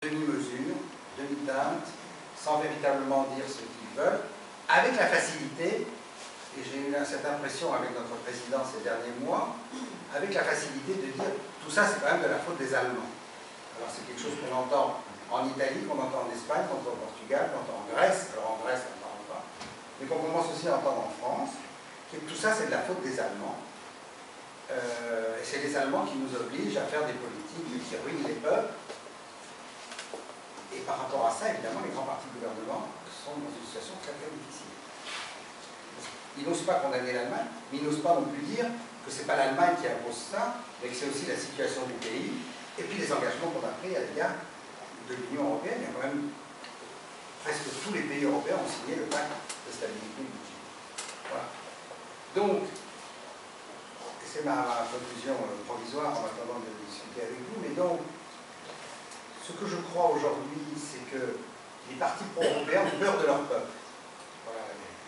demi-mesure, demi-teinte, sans véritablement dire ce qu'ils veulent, avec la facilité, et j'ai eu cette impression avec notre président ces derniers mois, avec la facilité de dire tout ça c'est quand même de la faute des Allemands. Alors c'est quelque chose qu'on entend en Italie, qu'on entend en Espagne, qu'on entend au Portugal, qu'on entend en Grèce, alors en Grèce on ne parle pas, mais qu'on commence aussi à entendre en France, que tout ça c'est de la faute des Allemands. Et c'est les Allemands qui nous obligent à faire des politiques qui ruinent les peuples. Et par rapport à ça, évidemment, les grands partis de gouvernement sont dans une situation très très difficile. Ils n'osent pas condamner l'Allemagne, mais ils n'osent pas non plus dire que ce n'est pas l'Allemagne qui impose ça, mais que c'est aussi la situation du pays, et puis les engagements qu'on a pris à l'égard de l'Union européenne. Il y a quand même presque tous les pays européens ont signé le pacte de stabilité budgétaire. Voilà. Donc, c'est ma conclusion provisoire en attendant de discuter avec vous, mais donc, ce que je crois aujourd'hui, c'est que les partis pro-européens ont peur de leur peuple. Voilà la vérité.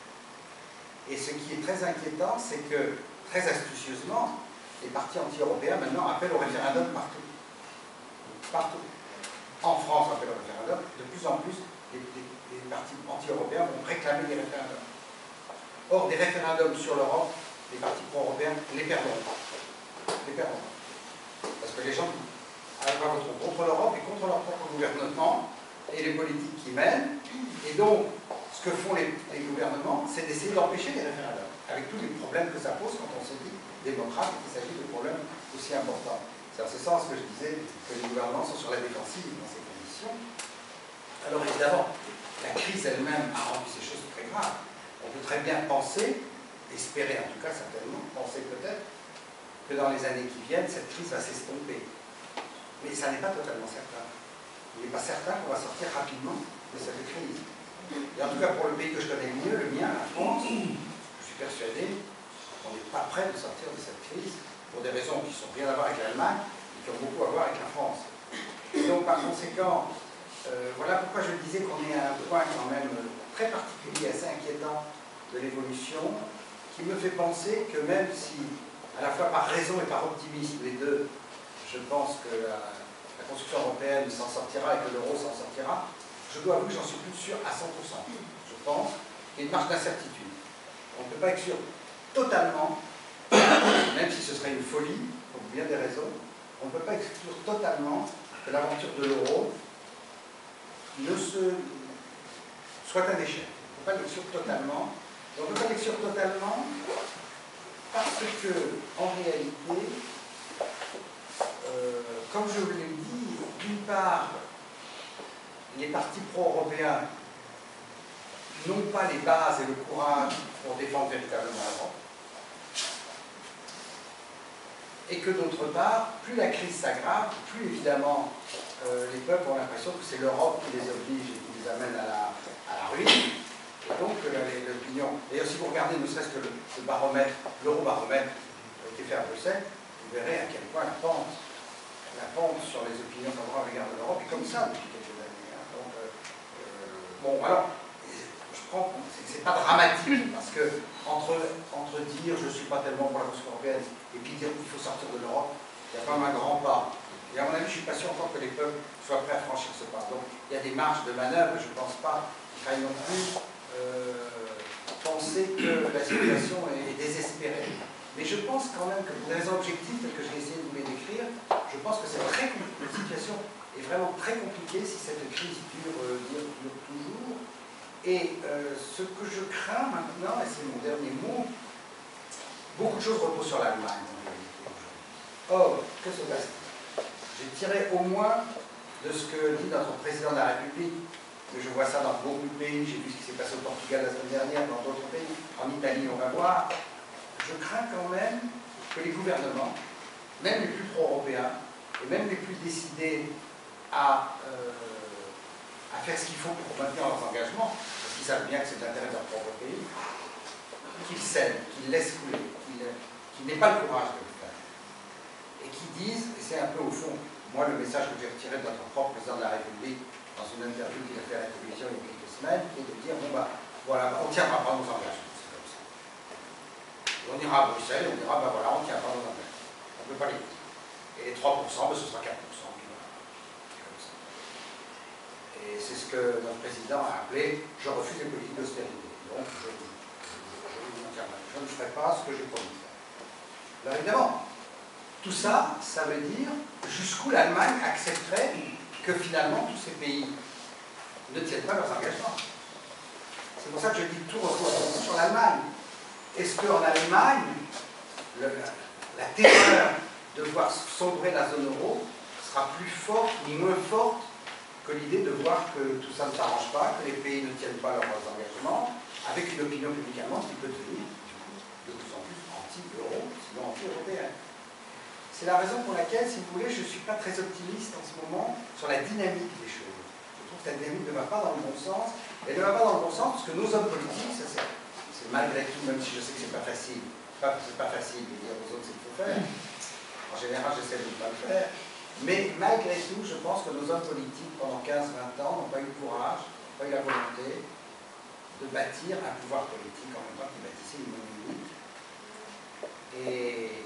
Et ce qui est très inquiétant, c'est que, très astucieusement, les partis anti-européens maintenant appellent au référendum partout. Partout. En France, on appelle au référendum. De plus en plus, les partis anti-européens vont réclamer des référendums. Or, des référendums sur l'Europe, les partis pro-européens les perdront. Les perdront. Parce que les gens voteront contre l'Europe et contre leur propre gouvernement et les politiques qui mènent. Et donc, ce que font les gouvernements, c'est d'essayer d'empêcher les référendums, avec tous les problèmes que ça pose quand on se dit démocrate et qu'il s'agit de problèmes aussi importants. C'est en ce sens que je disais que les gouvernements sont sur la défensive dans ces conditions. Alors évidemment, la crise elle-même a rendu ces choses très graves. On peut très bien penser, espérer en tout cas certainement, penser peut-être que dans les années qui viennent, cette crise va s'estomper. Mais ça n'est pas totalement certain. Il n'est pas certain qu'on va sortir rapidement de cette crise. Et en tout cas, pour le pays que je connais le mieux, le mien, la France, je suis persuadé qu'on n'est pas prêt de sortir de cette crise pour des raisons qui n'ont rien à voir avec l'Allemagne et qui ont beaucoup à voir avec la France. Et donc, par conséquent, voilà pourquoi je disais qu'on est à un point quand même très particulier, assez inquiétant de l'évolution, qui me fait penser que même si, à la fois par raison et par optimisme, les deux, je pense que la construction européenne s'en sortira et que l'euro s'en sortira, je dois avouer que j'en suis plus sûr à 100%. Je pense qu'il y a une marge d'incertitude. On ne peut pas être sûr totalement, même si ce serait une folie, pour bien des raisons, on ne peut pas exclure totalement que l'aventure de l'euro soit un échec. On ne peut pas l'exclure totalement. Et on ne peut pas l'exclure totalement parce que, en réalité, comme je vous l'ai dit, d'une part, les partis pro-européens n'ont pas les bases et le courage pour défendre véritablement l'Europe. Et que d'autre part, plus la crise s'aggrave, plus évidemment les peuples ont l'impression que c'est l'Europe qui les oblige et qui les amène à la ruine. Et donc l'opinion. D'ailleurs, si vous regardez ne serait-ce que le baromètre, l'eurobaromètre qui a été fait à Bruxelles, vous verrez à quel point la pente sur les opinions favorables à l'égard de l'Europe est comme ça depuis quelques années. Hein. Donc, bon, alors, je prends, c'est pas dramatique, parce que entre dire je ne suis pas tellement pour la construction européenne et puis dire qu'il faut sortir de l'Europe, il y a quand même un grand pas. Et à mon avis, je ne suis pas sûr encore que les peuples soient prêts à franchir ce pas. Donc, il y a des marges de manœuvre, je ne pense pas qu'il faille non plus penser que la situation est désespérée. Mais je pense quand même que pour des raisons objectives, telles que j'ai essayé de vous les décrire, je pense que c'est très compliqué. La situation est vraiment très compliquée si cette crise dure toujours. Et ce que je crains maintenant, et c'est mon dernier mot, beaucoup de choses reposent sur l'Allemagne en réalité aujourd'hui. Or, que se passe-t-il? J'ai tiré au moins de ce que dit notre président de la République, que je vois ça dans beaucoup de pays, j'ai vu ce qui s'est passé au Portugal la semaine dernière, dans d'autres pays, en Italie on va voir. Je crains quand même que les gouvernements, même les plus pro-européens, et même les plus décidés à faire ce qu'il faut pour maintenir leurs engagements, parce qu'ils savent bien que c'est l'intérêt de leur propre pays, qu'ils cèdent, qu'ils laissent couler, qu'ils n'aient pas le courage de le faire. Et qui disent, et c'est un peu au fond, moi le message que j'ai retiré de notre propre président de la République dans une interview qu'il a fait à la télévision il y a quelques semaines, qui est de dire, bon bah, voilà, on ne tiendra pas nos engagements. On ira à Bruxelles et on dira, ben voilà, on ne tient pas nos engagements. On ne peut pas les dire. Et les 3%, ben ce sera 4%. Puis voilà. c'est ce que notre président a appelé « je refuse les politiques d'austérité ». Donc, je ne ferai pas ce que j'ai promis de faire. Alors évidemment, tout ça, ça veut dire jusqu'où l'Allemagne accepterait que finalement tous ces pays ne tiennent pas leurs engagements. C'est pour ça que je dis que tout repose sur l'Allemagne. Est-ce qu'en Allemagne, la terreur de voir sombrer la zone euro sera plus forte ni moins forte que l'idée de voir que tout ça ne s'arrange pas, que les pays ne tiennent pas leurs engagements, avec une opinion publique allemande qui peut devenir de plus en plus anti-euro, sinon anti-européenne. C'est la raison pour laquelle, si vous voulez, je ne suis pas très optimiste en ce moment sur la dynamique des choses. Je trouve que la dynamique ne va pas dans le bon sens. Elle ne va pas dans le bon sens parce que nos hommes politiques, ça c'est malgré tout, même si je sais que c'est pas facile, c'est pas facile de dire aux autres ce qu'il faut faire. En général, j'essaie de ne pas le faire. Mais malgré tout, je pense que nos hommes politiques, pendant 15-20 ans, n'ont pas eu le courage, n'ont pas eu la volonté de bâtir un pouvoir politique en même temps qu'ils bâtissaient une monnaie unique. Et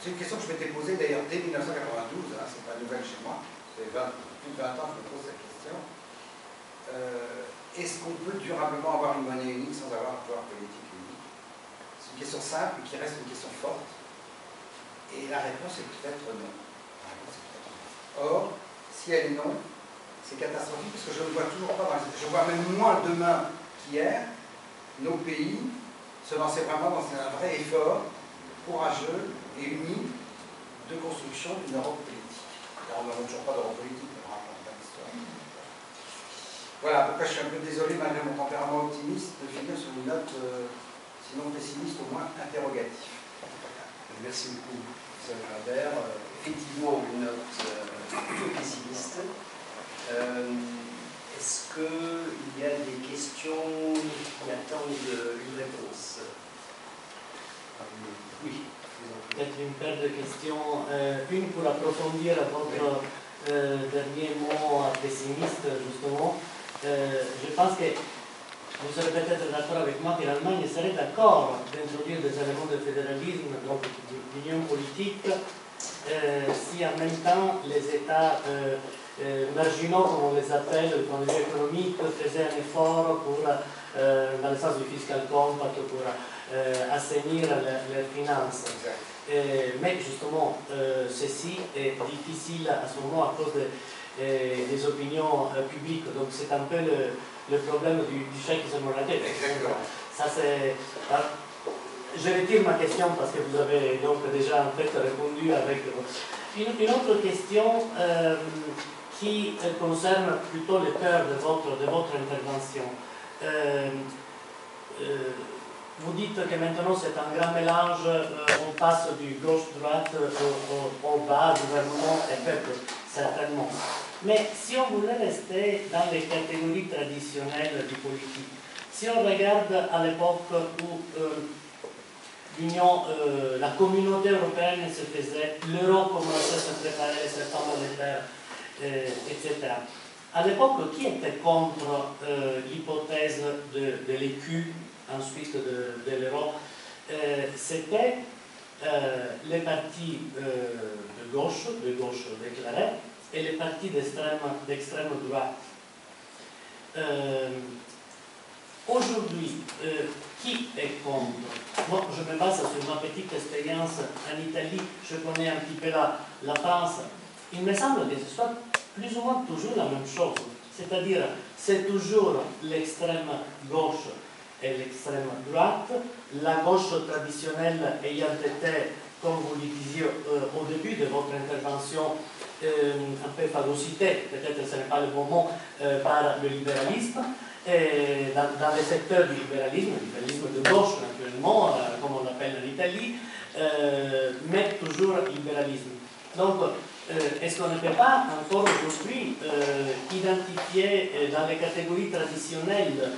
c'est une question que je m'étais posée d'ailleurs dès 1992, hein, c'est pas nouvelle chez moi, ça fait plus de 20 ans que je me pose cette question. Est-ce qu'on peut durablement avoir une monnaie unique sans avoir un pouvoir politique unique? C'est une question simple, mais qui reste une question forte. Et la réponse est peut-être non. Or, si elle est non, c'est catastrophique parce que je ne vois toujours pas dans les... Je vois même moins demain qu'hier nos pays se lancer vraiment dans un vrai effort courageux et uni de construction d'une Europe politique. Alors, on n'a toujours pas d'Europe politique, on raconte pas l'histoire. Voilà pourquoi je suis un peu désolé, malgré mon tempérament optimiste, de finir sur une note, sinon pessimiste, au moins interrogative. Merci beaucoup, M. Albert. Effectivement, une note plutôt pessimiste. Est-ce qu'il y a des questions qui attendent une réponse? Oui. Peut-être une paire de questions. Une pour approfondir votre dernier mot pessimiste, justement. Je pense que vous serez peut-être d'accord avec moi que l'Allemagne serait d'accord d'introduire des éléments de fédéralisme, donc d'union politique, si en même temps les États marginaux, comme on les appelle, du point de vue économique, faisaient un effort pour, dans le sens du fiscal compact, pour assainir leurs finances. Mais justement, ceci est difficile à ce moment à cause des opinions publiques. Donc c'est un peu le problème du chèque qui se me raté. Ça c'est. Je retire ma question parce que vous avez donc déjà en fait répondu avec une autre question qui concerne plutôt le cœur de votre intervention. Vous dites que maintenant c'est un grand mélange, on passe du gauche-droite au bas, gouvernement et peuple, certainement. Mais si on voulait rester dans les catégories traditionnelles du politique, si on regarde à l'époque où la communauté européenne se faisait, l'euro commençait à se préparer, les systèmes monétaires, etc. À l'époque, qui était contre l'hypothèse de l'écu, ensuite de l'euro? C'était les partis de gauche déclarés, et les partis d'extrême droite. Aujourd'hui, qui est contre? Moi, je me base sur ma petite expérience en Italie, je connais un petit peu la France. Il me semble que ce soit plus ou moins toujours la même chose. C'est-à-dire, c'est toujours l'extrême gauche et l'extrême droite. La gauche traditionnelle ayant été, comme vous le disiez au début de votre intervention, un peu phagocytée, peut-être ce n'est pas le bon mot, par le libéralisme. Et dans le secteur du libéralisme de gauche naturellement, comme on l'appelle en Italie, mais toujours libéralisme. Donc, est-ce qu'on ne peut pas encore aujourd'hui identifier dans les catégories traditionnelles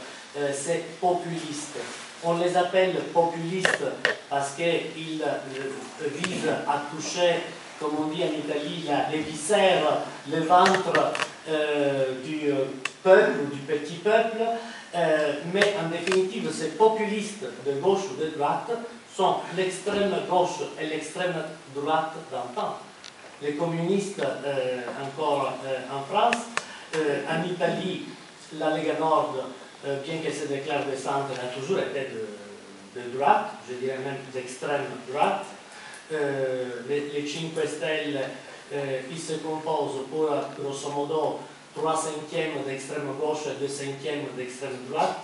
ces populistes? On les appelle populistes parce qu'ils visent à toucher, comme on dit en Italie, les viscères, le ventre du peuple ou du petit peuple, mais en définitive, ces populistes de gauche ou de droite sont l'extrême gauche et l'extrême droite d'antan. Les communistes, encore en France, en Italie, la Lega Nord, bien qu'elle se déclare de centre, a toujours été de droite, je dirais même d'extrême droite. Les 5 Stelle, ils se composent pour, grosso modo, 3/5 d'extrême gauche et 2/5 d'extrême droite.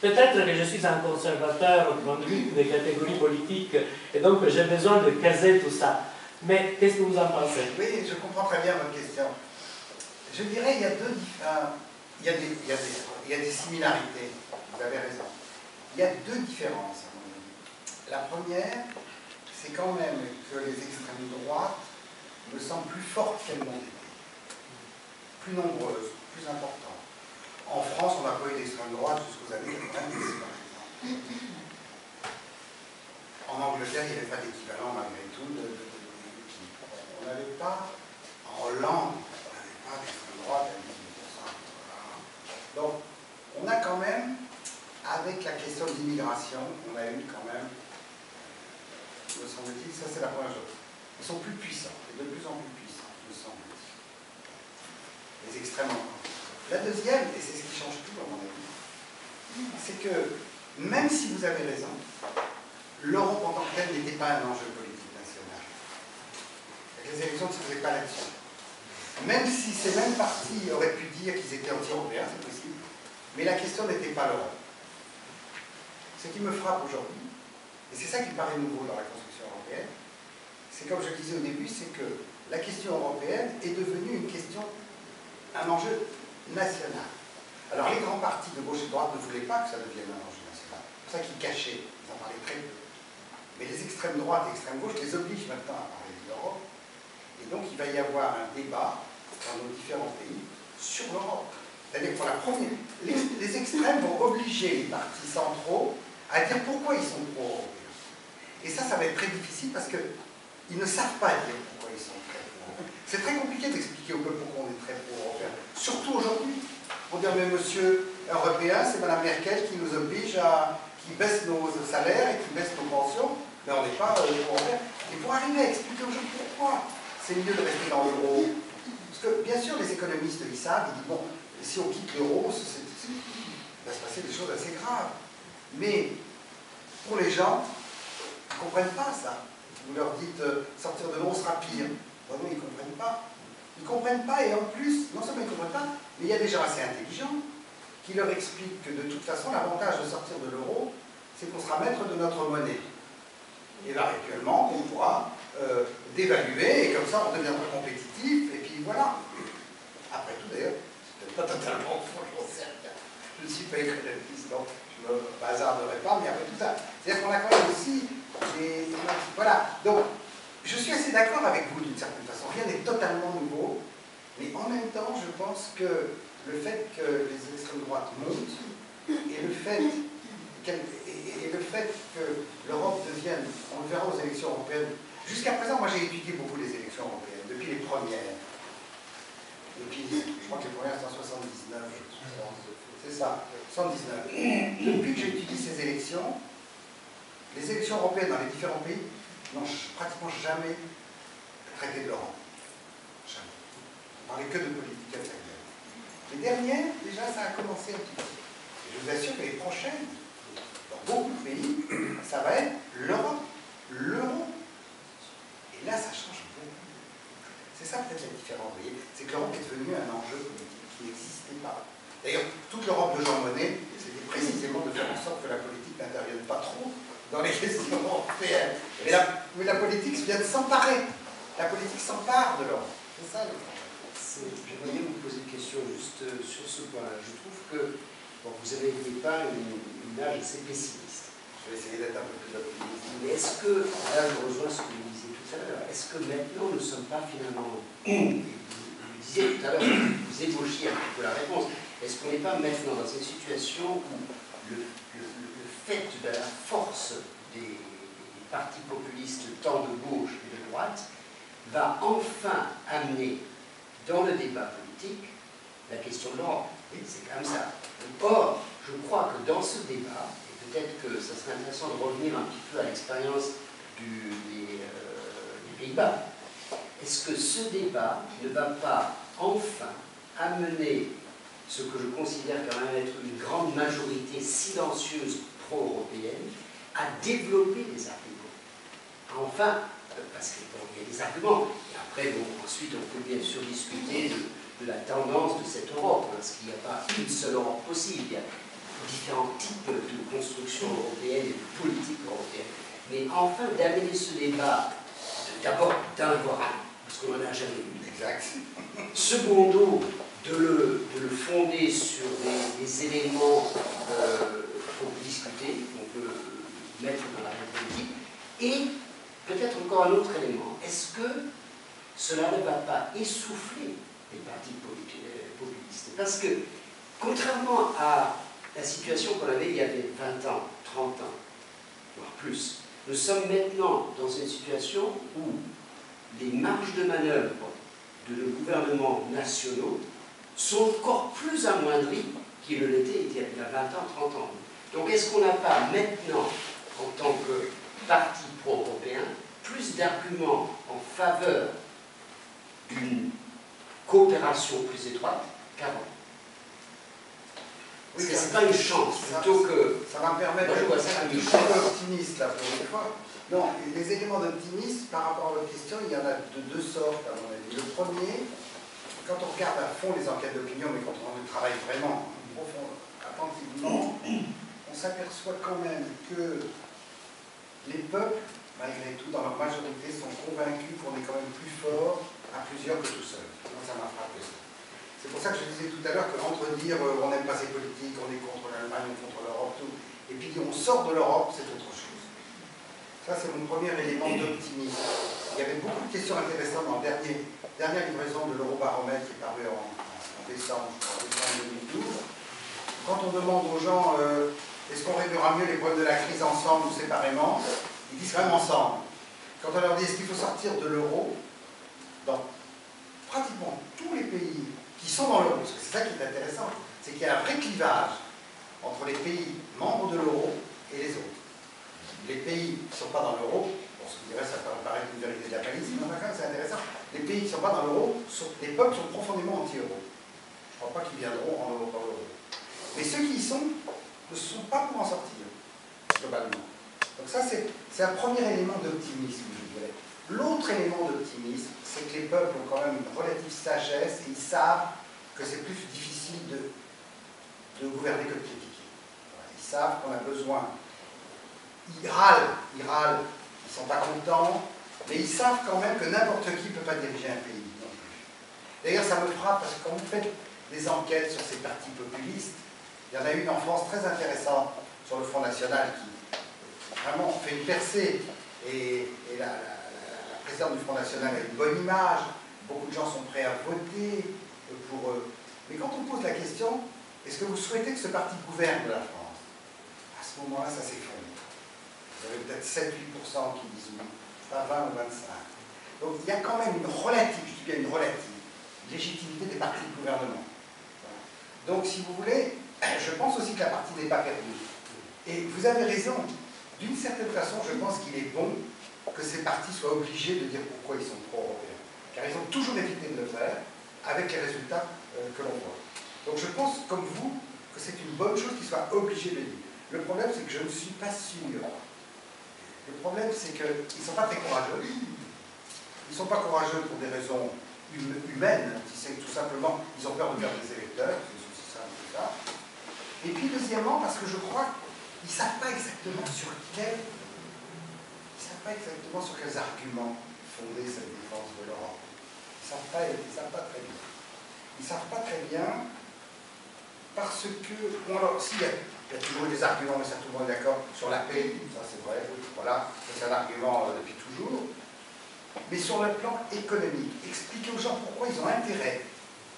Peut-être que je suis un conservateur au point de vue des catégories politiques et donc j'ai besoin de caser tout ça. Mais qu'est-ce que vous en pensez? Oui, je comprends très bien votre question. Je dirais qu'il y a il y a des similarités, vous avez raison. Il y a 2 différences, à mon avis. La première, c'est quand même que les extrêmes droites me semblent plus fortes qu'elles n'ont été, plus nombreuses, plus importantes. En France, on n'a pas eu d'extrême droite jusqu'aux années 90, par exemple. En Angleterre, il n'y avait pas d'équivalent malgré tout. On n'avait pas, en Hollande, on n'avait pas d'extrême droite à 18%. Voilà. Donc, on a quand même, avec la question de l'immigration, on a eu quand même, me semble-t-il, ça c'est la première chose. Ils sont plus puissants, et de plus en plus puissants, me semble-t-il. Les extrêmes encore. La deuxième, et c'est ce qui change tout à mon avis, c'est que, même si vous avez raison, l'Europe en tant que telle n'était pas un enjeu politique national. Les élections ne se faisaient pas là-dessus. Même si ces mêmes partis auraient pu dire qu'ils étaient anti-européens, c'est possible, mais la question n'était pas l'Europe. Ce qui me frappe aujourd'hui, et c'est ça qui paraît nouveau dans la construction européenne, c'est comme je le disais au début, c'est que la question européenne est devenue une question, un enjeu national. Alors les grands partis de gauche et de droite ne voulaient pas que ça devienne un enjeu national. C'est pour ça qu'ils cachaient, ils en parlaient très peu. Mais les extrêmes droites et extrêmes gauches les obligent maintenant à parler de l'Europe. Et donc il va y avoir un débat dans nos différents pays sur l'Europe. C'est-à-dire que pour la première, les extrêmes vont obliger les partis centraux à dire pourquoi ils sont pro-européens. Et ça va être très difficile parce qu'ils ne savent pas dire pourquoi ils sont très pro-européens. C'est très compliqué d'expliquer au peuple pourquoi on est très pro-européen. Surtout aujourd'hui. Pour dire, mais monsieur européen, c'est Mme Merkel qui nous oblige qui baisse nos salaires et qui baisse nos pensions, mais on n'est pas pro-européen. Et pour arriver à expliquer aux gens pourquoi c'est mieux de rester dans l'euro, parce que bien sûr les économistes ils savent, ils disent, bon, si on quitte l'euro, il va se passer des choses assez graves. Mais pour les gens, ils ne comprennent pas ça. Vous leur dites, sortir de l'euro sera pire. Vraiment, ils ne comprennent pas. Ils ne comprennent pas, et en plus, non seulement ils ne comprennent pas, mais il y a des gens assez intelligents qui leur expliquent que de toute façon, l'avantage de sortir de l'euro, c'est qu'on sera maître de notre monnaie. Et là, actuellement, on pourra dévaluer, et comme ça, on deviendra compétitif, et puis voilà. Après tout, d'ailleurs, c'est peut-être pas totalement faux, j'en sais rien. Je ne suis pas économiste, donc je ne me hasarderai pas, mais après tout ça. C'est-à-dire qu'on a quand même aussi des... Voilà. Donc, je suis assez d'accord avec vous d'une certaine façon. Rien n'est totalement nouveau, mais en même temps, je pense que le fait que les extrêmes droites montent et le fait que l'Europe devienne, on le verra aux élections européennes. Jusqu'à présent, moi j'ai étudié beaucoup les élections européennes, depuis les premières. Je crois que les premières c'est en 79, c'est ça, 79. Depuis que j'étudie ces élections, les élections européennes dans les différents pays n'ont pratiquement jamais traité de l'Europe. Jamais. On parlait que de politique intérieure. Les dernières, déjà, ça a commencé un petit peu. Et je vous assure que les prochaines, dans beaucoup de pays, ça va être l'Europe. L'euro. Et là, ça change beaucoup. C'est ça peut-être la différence, vous voyez. C'est que l'Europe est devenue un enjeu politique qui n'existait pas. D'ailleurs, toute l'Europe de Jean Monnet, c'était précisément de faire en sorte que la politique n'intervienne pas trop dans les questions européennes. Mais la politique vient de s'emparer. La politique s'empare de l'Europe. C'est ça le problème. J'aimerais bien vous poser une question juste sur ce point-là. Je trouve que bon, vous avez dépeint une image assez pessimiste. Je vais essayer d'être un peu plus optimiste. Mais est-ce que, là je rejoins ce que vous disiez tout à l'heure, est-ce que maintenant nous ne sommes pas finalement, vous disiez tout à l'heure, vous ébauchiez un petit peu la réponse, est-ce qu'on n'est pas maintenant dans cette situation où le fait de la force des partis populistes tant de gauche que de droite va enfin amener dans le débat politique la question de l'Europe. C'est quand même ça. Or, je crois que dans ce débat, et peut-être que ça serait intéressant de revenir un petit peu à l'expérience des Pays-Bas, est-ce que ce débat ne va pas enfin amener ce que je considère quand même être une grande majorité silencieuse pro-européenne, à développer des arguments. Enfin, parce qu'il y a des arguments, et après, bon, ensuite, on peut bien sûr discuter de la tendance de cette Europe, parce qu'il n'y a pas une seule Europe possible, il y a différents types de construction européenne et de politique européenne. Mais enfin, d'amener ce débat, d'abord d'un voir un, parce qu'on n'en a jamais eu. Exact. Secondo, de le fonder sur des éléments pour discuter, qu'on peut mettre dans la réelle politique, et peut-être encore un autre élément. Est-ce que cela ne va pas essouffler les partis populistes? Parce que, contrairement à la situation qu'on avait il y avait 20 ans, 30 ans, voire plus, nous sommes maintenant dans une situation où les marges de manœuvre de nos gouvernements nationaux sont encore plus amoindries qu'ils ne l'étaient il y a 20 ans, 30 ans. Donc est-ce qu'on n'a pas maintenant, en tant que parti pro-européen, plus d'arguments en faveur d'une coopération plus étroite qu'avant? Parce que ce n'est pas une chance, plutôt que... Ça va me permettre je vois ça comme une chance. optimiste, là, pour une fois. Non, les éléments d'optimisme, par rapport à votre question, il y en a de deux sortes, à mon avis. Le premier, quand on regarde à fond les enquêtes d'opinion, mais quand on travaille vraiment, attentivement, on s'aperçoit quand même que les peuples, malgré tout, dans leur majorité, sont convaincus qu'on est quand même plus fort à plusieurs que tout seul. Moi, ça m'a frappé. C'est pour ça que je disais tout à l'heure qu'entre dire on n'aime pas ces politiques, on est contre l'Allemagne, on est contre l'Europe, tout, et puis dire on sort de l'Europe, c'est autre chose. Ça, c'est mon premier élément d'optimisme. Il y avait beaucoup de questions intéressantes dans la dernière livraison de l'Eurobaromètre qui est paru en décembre, je crois, décembre 2012. Quand on demande aux gens est-ce qu'on réglera mieux les problèmes de la crise ensemble ou séparément, ils disent quand même ensemble. Quand on leur dit est-ce qu'il faut sortir de l'euro, dans pratiquement tous les pays qui sont dans l'euro, parce que c'est ça qui est intéressant, c'est qu'il y a un vrai clivage entre les pays membres de l'euro et les autres. Les pays qui ne sont pas dans l'euro, bon, ce qui dirait, ça peut paraître une vérité de la Palestine, mais quand même c'est intéressant, les pays qui ne sont pas dans l'euro, les peuples sont profondément anti-euro. Je ne crois pas qu'ils viendront en euro par l'euro. Mais ceux qui y sont ne sont pas pour en sortir, globalement. Donc ça, c'est un premier élément d'optimisme, je dirais. L'autre élément d'optimisme, c'est que les peuples ont quand même une relative sagesse et ils savent que c'est plus difficile de gouverner que de critiquer. Ils savent qu'on a besoin. Ils râlent, ils ne sont pas contents, mais ils savent quand même que n'importe qui ne peut pas diriger un pays non plus. D'ailleurs, ça me frappe parce que quand vous faites des enquêtes sur ces partis populistes, il y en a une en France très intéressante sur le Front National qui vraiment fait une percée et la présidente du Front National a une bonne image, beaucoup de gens sont prêts à voter pour eux. Mais quand on pose la question, est-ce que vous souhaitez que ce parti gouverne de la France? À ce moment-là, ça s'effondre. Vous avez peut-être 7-8% qui disent oui, pas 20 ou 25. Donc il y a quand même une relative, je dis bien une relative, légitimité des partis de gouvernement. Voilà. Donc si vous voulez, je pense aussi que la partie n'est pas perdue. Et vous avez raison, d'une certaine façon, je pense qu'il est bon que ces partis soient obligés de dire pourquoi ils sont pro-européens. Car ils ont toujours évité de le faire, avec les résultats que l'on voit. Donc je pense, comme vous, que c'est une bonne chose qu'ils soient obligés de le dire. Le problème, c'est que je ne suis pas sûr. Le problème, c'est qu'ils ne sont pas très courageux. Ils ne sont pas courageux pour des raisons humaines, c'est tout simplement, ils ont peur de perdre des électeurs, c'est aussi simple que ça. Et puis, deuxièmement, parce que je crois qu'ils ne savent pas exactement sur quels arguments fonder cette défense de l'Europe. Ils ne savent pas très bien. Ils ne savent pas très bien parce que, bon alors, si, il y a toujours eu des arguments, mais ça tout le monde est d'accord, sur la paix, ça c'est vrai, voilà, c'est un argument depuis toujours. Mais sur le plan économique, expliquer aux gens pourquoi ils ont intérêt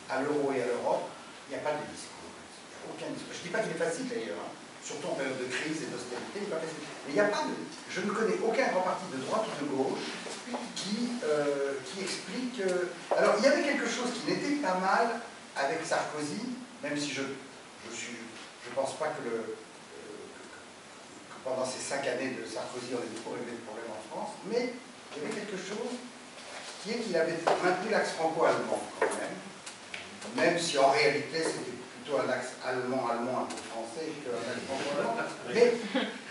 à l'euro et à l'Europe, il n'y a pas de discours. Il n'y a aucun discours. Je ne dis pas qu'il est facile d'ailleurs, hein, surtout en période de crise et d'austérité, il n'est pas facile. Mais il n'y a pas de... Je ne connais aucun grand parti de droite ou de gauche qui explique... Alors, il y avait quelque chose qui n'était pas mal avec Sarkozy, même si je pense pas que pendant ces 5 années de Sarkozy, on ait beaucoup réglé de problèmes en France, mais il y avait quelque chose qui est qu'il avait maintenu l'axe franco-allemand quand même si en réalité c'était plutôt un axe allemand un peu français qu'un axe franco-allemand. Mais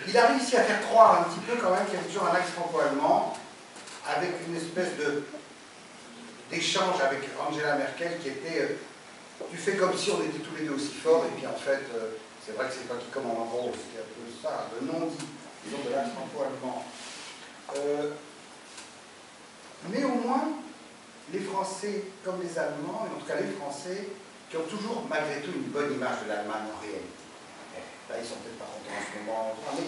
il a réussi à faire croire un petit peu quand même qu'il y avait toujours un axe franco-allemand avec une espèce d'échange avec Angela Merkel qui était tu fais comme si on était tous les deux aussi forts et puis en fait c'est vrai que c'est toi qui commande en gros, c'était un peu ça, le non-dit, disons, de l'axe franco-allemand. Néanmoins, les Français comme les Allemands, et en tout cas les Français, qui ont toujours malgré tout une bonne image de l'Allemagne en réalité. Là, ils sont peut-être pas contents en ce moment, mais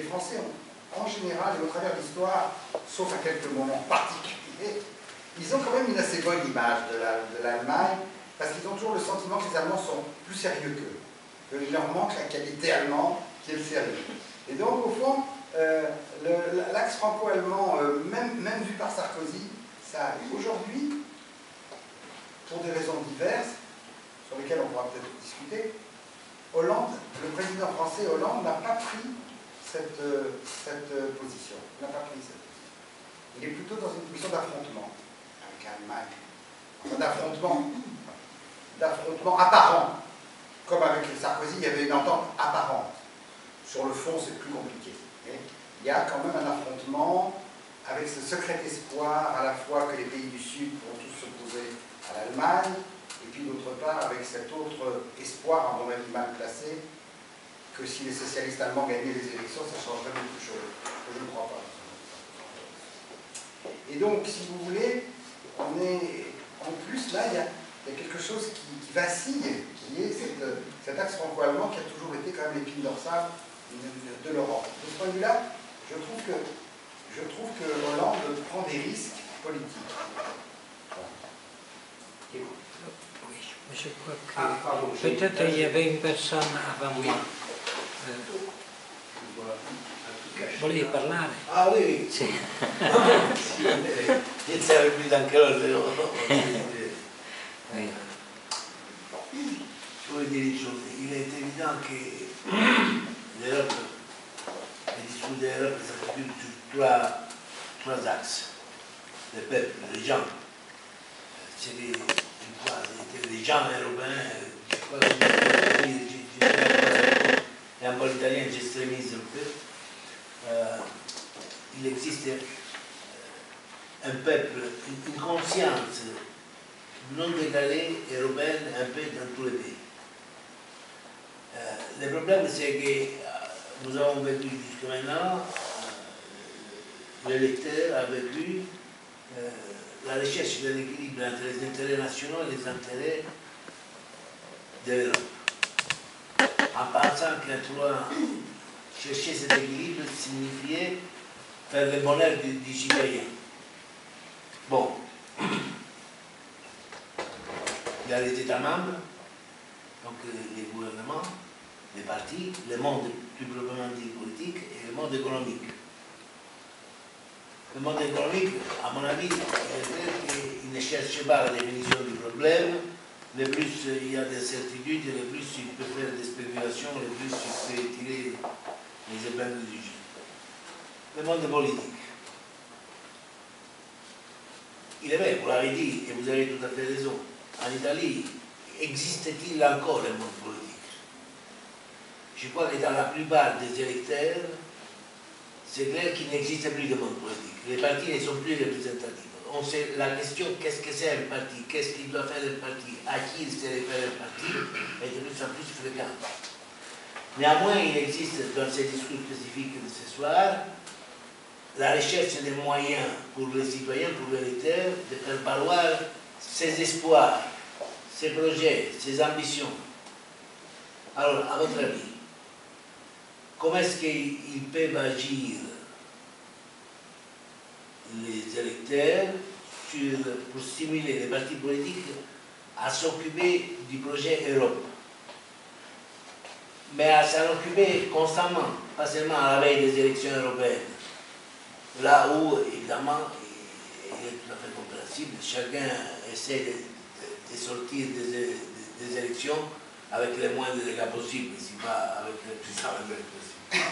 les Français ont, en général, et au travers de l'histoire, sauf à quelques moments particuliers, ils ont quand même une assez bonne image de l'Allemagne, parce qu'ils ont toujours le sentiment que les Allemands sont plus sérieux qu'eux, qu'il leur manque la qualité allemande qui est le sérieux. Et donc, au fond, l'axe franco-allemand, même vu par Sarkozy, ça arrive. Aujourd'hui, pour des raisons diverses, sur lesquelles on pourra peut-être discuter, Hollande, le président français Hollande n'a pas pris cette position. Il n'a pas pris cette position. Il est plutôt dans une position d'affrontement avec l'Allemagne. Enfin, d'affrontement apparent. Comme avec Sarkozy, il y avait une entente apparente. Sur le fond, c'est plus compliqué. Il y a quand même un affrontement avec ce secret espoir à la fois que les pays du Sud pourront tous s'opposer à l'Allemagne, et puis d'autre part avec cet autre espoir, à mon avis mal placé, que si les socialistes allemands gagnaient les élections, ça changerait beaucoup de choses. Je ne crois pas. Et donc, si vous voulez, on est... En plus, là, il y a quelque chose qui vacille, qui est cet axe franco-allemand qui a toujours été quand même l'épine dorsale de l'Europe. De ce point de vue-là, je trouve que Hollande prend des risques politiques. Oui, je crois que peut-être il y avait une personne avant moi. Volevi parlare? Ah oui, Sì. Io sarebbe più anche loro. Oui. Je voulais dire une chose, il est évident que l'Europe, les discours de l'Europe s'articulent sur trois axes. Le peuple, les gens. C'est les gens européens, je crois que et un peu l'italien, j'extrémise un peu. Il existe un peuple, une conscience non déclarée européenne un peu dans tous les pays. Le problème, c'est que nous avons vécu jusqu'à maintenant, l'électeur a vécu la recherche de l'équilibre entre les intérêts nationaux et les intérêts de l'Europe. En pensant que chercher cet équilibre signifiait faire le bonheur du citoyen. Bon, il y a les États membres, donc les gouvernements, les partis, le monde plus proprement dit politique et le monde économique. Le monde économique, à mon avis, il ne cherche pas la définition du problème. Le plus il y a des certitudes, le plus il peut faire des spéculations, le plus il peut tirer les épingles du jeu. Le monde politique. Il est vrai, vous l'avez dit, et vous avez tout à fait raison. En Italie, existe-t-il encore le monde politique? Je crois que dans la plupart des électeurs, c'est clair qu'il n'existe plus de monde politique. Les partis ne sont plus représentatifs. On sait la question, qu'est-ce que c'est un parti? Qu'est-ce qu'il doit faire un parti? À qui il se réfère un parti? Est de plus en plus fréquente. Néanmoins, il existe dans ces discours spécifiques de ce soir la recherche des moyens pour les citoyens, pour les électeurs, de faire valoir ses espoirs, ses projets, ses ambitions. Alors, à votre avis, comment est-ce qu'ils peuvent agir, les électeurs, pour stimuler les partis politiques à s'occuper du projet Europe, mais à s'en occuper constamment, pas seulement à la veille des élections européennes, là où, évidemment, il est tout à fait compréhensible, chacun essaie de sortir des élections avec les moindres dégâts possibles, si pas avec les plus possibles.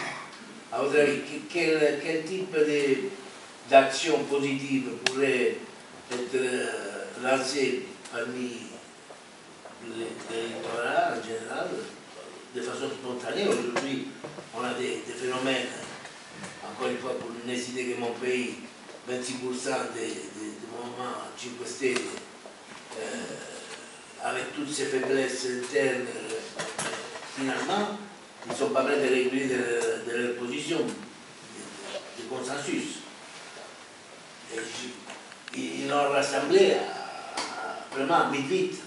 À votre avis, quel type d'action positive pourrait être lancée parmi l'électorat en général, de façon spontanée. Aujourd'hui, on a des phénomènes, encore une fois, pour ne citer que mon pays, 26% des mouvements 5 Stelle, avec toutes ces faiblesses internes, finalement, ils ne sont pas prêts de réguler de leur position, de consensus. Et ils l'ont rassemblé vraiment vite,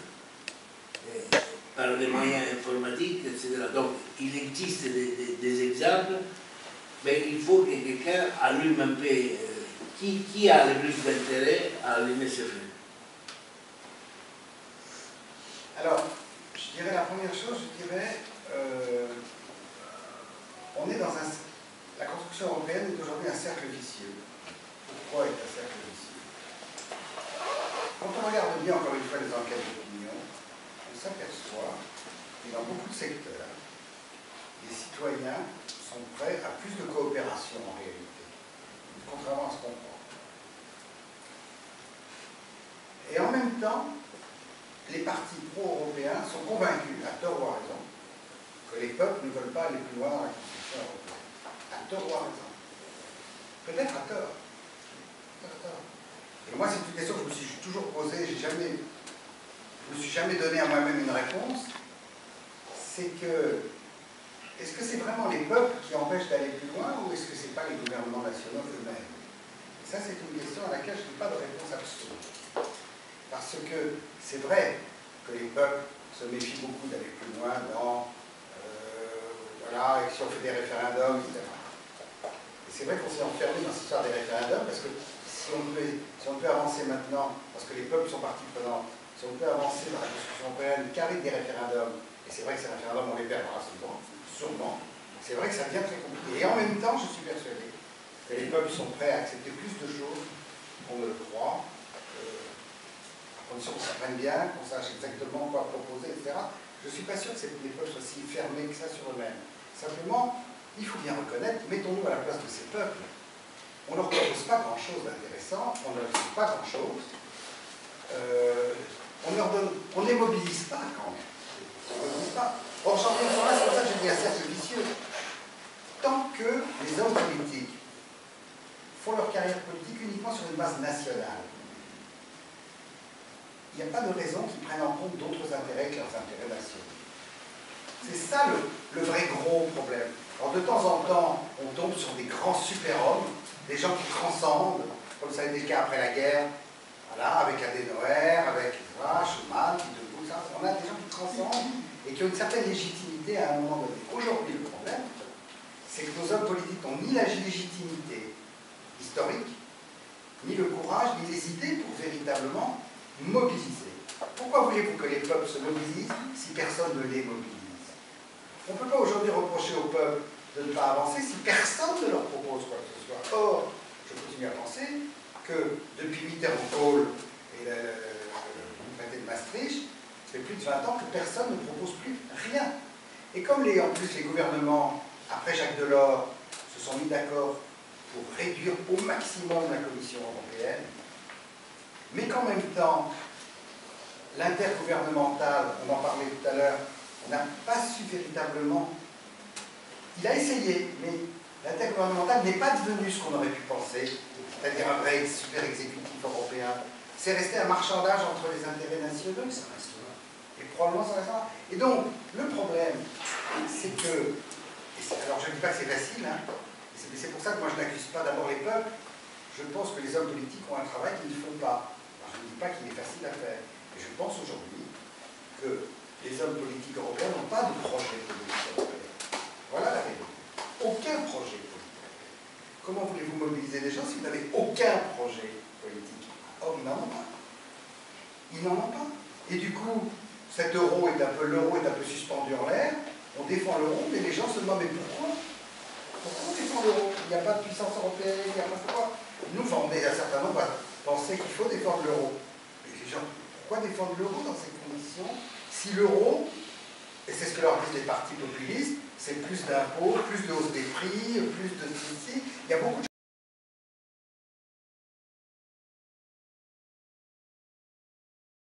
par des moyens informatiques, etc. Donc, il existe des exemples, mais il faut que quelqu'un allume un peu qui a le plus d'intérêt à allumer ce feu. Alors, je dirais la première chose, on est dans la construction européenne est aujourd'hui un cercle vicieux. Pourquoi est un cercle vicieux? Quand on regarde bien, encore une fois, les enquêtes d'opinion, on s'aperçoit que dans beaucoup de secteurs, les citoyens sont prêts à plus de coopération en réalité, contrairement à ce qu'on croit. Et en même temps, les partis pro-européens sont convaincus, à tort ou à raison, que les peuples ne veulent pas aller plus loin dans la construction européenne. À tort ou à raison. Peut-être à tort. Et moi, c'est une question que je me suis toujours posée, je ne me suis jamais donné à moi-même une réponse. C'est que, est-ce que c'est vraiment les peuples qui empêchent d'aller plus loin ou est-ce que ce n'est pas les gouvernements nationaux eux-mêmes? Et ça, c'est une question à laquelle je n'ai pas de réponse absolue. Parce que c'est vrai que les peuples se méfient beaucoup d'aller plus loin dans, voilà, et si on fait des référendums, etc. Et c'est vrai qu'on s'est enfermé dans cette histoire des référendums, parce que si on peut avancer maintenant, parce que les peuples sont partie prenante, si on peut avancer dans la discussion européenne qu'avec des référendums, et c'est vrai que ces référendums, on les perdra souvent, sûrement, c'est vrai que ça devient très compliqué. Et en même temps, je suis persuadé que les peuples sont prêts à accepter plus de choses qu'on ne le croit, à condition qu'on s'apprenne bien, qu'on sache exactement quoi proposer, etc. Je ne suis pas sûr que les peuples soient si fermés que ça sur eux-mêmes. Simplement, il faut bien reconnaître, mettons-nous à la place de ces peuples. On ne leur propose pas grand-chose d'intéressant, on ne leur dit pas grand-chose, on ne les mobilise pas quand même. On ne mobilise pas. Or, j'en reviens sur là, c'est pour ça que j'ai dit un cercle vicieux. Tant que les hommes politiques font leur carrière politique uniquement sur une base nationale, il n'y a pas de raison qu'ils prennent en compte d'autres intérêts que leurs intérêts nationaux. C'est ça le vrai gros problème. Alors de temps en temps, on tombe sur des grands super-hommes, des gens qui transcendent, comme ça a été le cas après la guerre, voilà, avec Adenauer, avec Schuman, on a des gens qui transcendent et qui ont une certaine légitimité à un moment donné. Aujourd'hui, le problème, c'est que nos hommes politiques n'ont ni la légitimité historique, ni le courage, ni les idées pour véritablement mobiliser. Pourquoi voulez-vous que les peuples se mobilisent si personne ne les mobilise? On ne peut pas aujourd'hui reprocher au peuple de ne pas avancer si personne ne leur propose quoi que ce soit. Or, je continue à penser que depuis Mitterrand-Kohl et le traité de Maastricht, ça fait plus de 20 ans que personne ne propose plus rien. Et comme en plus les gouvernements, après Jacques Delors, se sont mis d'accord pour réduire au maximum la Commission européenne, mais qu'en même temps, l'intergouvernemental, on en parlait tout à l'heure, on n'a pas su véritablement. Il a essayé, mais l'intergouvernemental n'est pas devenu ce qu'on aurait pu penser, c'est-à-dire un vrai super exécutif européen. C'est resté un marchandage entre les intérêts nationaux, ça reste là. Et probablement ça reste là. Et donc, le problème, c'est que, alors je ne dis pas que c'est facile, hein, mais c'est pour ça que moi je n'accuse pas d'abord les peuples. Je pense que les hommes politiques ont un travail qu'ils ne font pas. Alors, je ne dis pas qu'il est facile à faire. Mais je pense aujourd'hui que les hommes politiques européens n'ont pas de projet politique européen. Voilà la réalité. Aucun projet politique. Comment voulez-vous mobiliser les gens si vous n'avez aucun projet politique? Or, ils n'en ont pas. Ils n'en ont pas. Et du coup, l'euro est un peu suspendu en l'air, on défend l'euro, mais les gens se demandent, mais pourquoi? Pourquoi on défend l'euro? Il n'y a pas de puissance européenne, il n'y a pas de quoi. Nous, on est un certain nombre à penser qu'il faut défendre l'euro. Mais les gens, pourquoi défendre l'euro dans ces conditions? Si l'euro, et c'est ce que leur disent les partis populistes, c'est plus d'impôts, plus de hausse des prix, plus de ceci, il y a beaucoup de